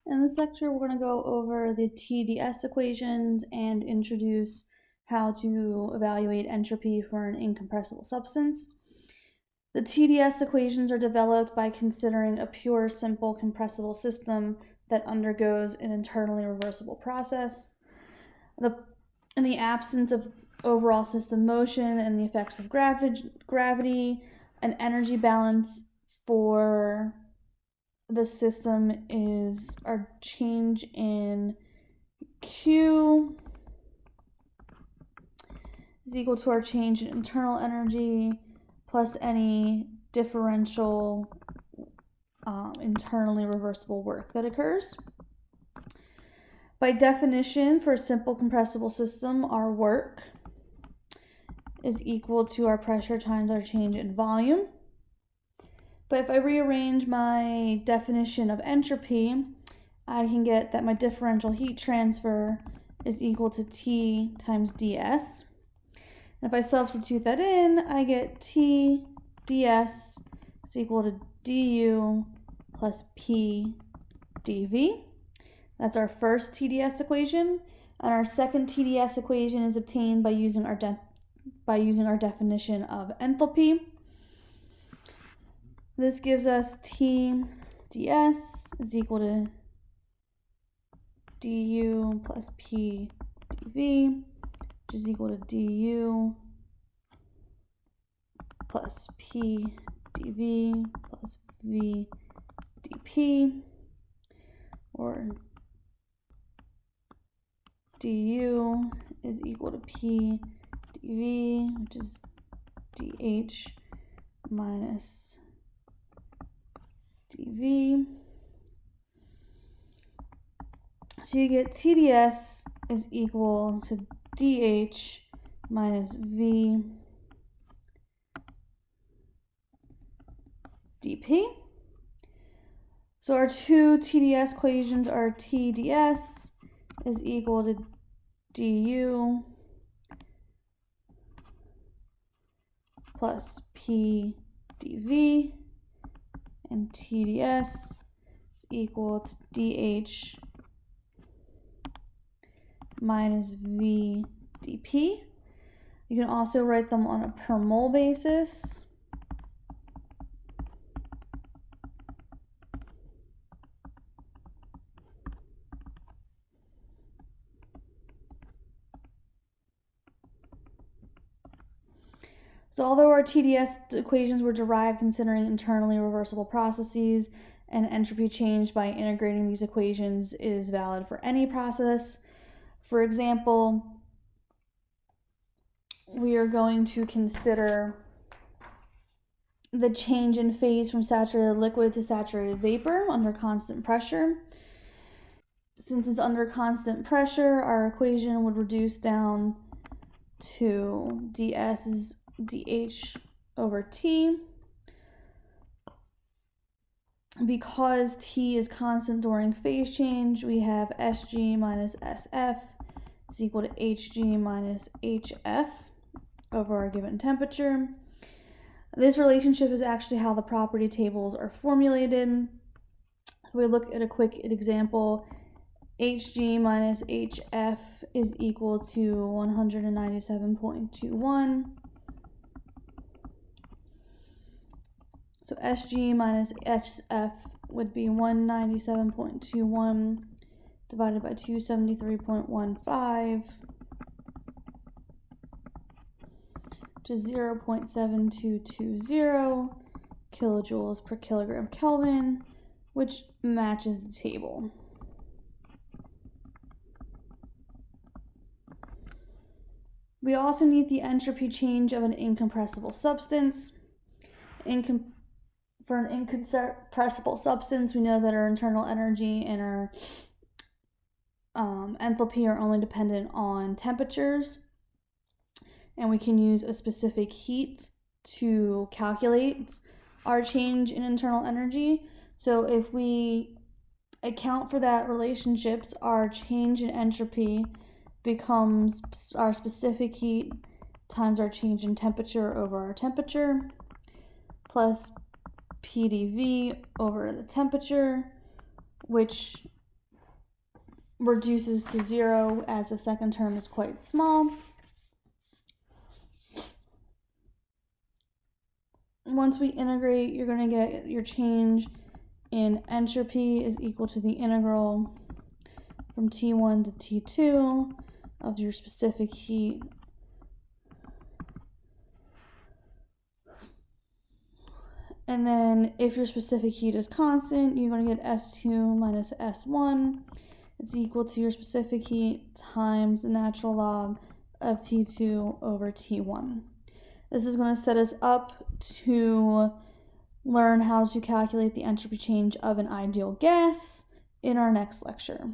In this lecture, we're going to go over the TdS equations and introduce how to evaluate entropy for an incompressible substance. The TdS equations are developed by considering a pure, simple, compressible system that undergoes an internally reversible process. In the absence of overall system motion and the effects of gravity, an energy balance for the system is our change in Q is equal to our change in internal energy plus any differential internally reversible work that occurs. By definition, for a simple compressible system, our work is equal to our pressure times our change in volume. But if I rearrange my definition of entropy, I can get that my differential heat transfer is equal to T times ds. And if I substitute that in, I get T ds is equal to du plus P dV. That's our first TdS equation. And our second TdS equation is obtained by using our definition of enthalpy. This gives us T ds is equal to du plus P dV, which is equal to du plus P dV plus V dP, or du is equal to P dV, which is dH minus dV. So you get TdS is equal to dH minus V dP. So our two TdS equations are TdS is equal to du plus P dV, and TdS is equal to dH minus V dP. You can also write them on a per mole basis. So although our TdS equations were derived considering internally reversible processes, and entropy change by integrating these equations is valid for any process. For example, we are going to consider the change in phase from saturated liquid to saturated vapor under constant pressure. Since it's under constant pressure, our equation would reduce down to ds is dH over T. Because T is constant during phase change, we have Sg minus Sf is equal to Hg minus Hf over our given temperature. This relationship is actually how the property tables are formulated. If we look at a quick example, Hg minus Hf is equal to 197.21. So Sg minus Hf would be 197.21 divided by 273.15, which is 0.7220 kilojoules per kilogram Kelvin, which matches the table. We also need the entropy change of an incompressible substance. For an incompressible substance, we know that our internal energy and our enthalpy are only dependent on temperatures, and we can use a specific heat to calculate our change in internal energy. So if we account for that relationships, our change in entropy becomes our specific heat times our change in temperature over our temperature plus PdV over the temperature, which reduces to 0 as the second term is quite small. Once we integrate, you're going to get your change in entropy is equal to the integral from T1 to T2 of your specific heat and then if your specific heat is constant, you're going to get S2 minus S1. It's equal to your specific heat times the natural log of T2 over T1. This is going to set us up to learn how to calculate the entropy change of an ideal gas in our next lecture.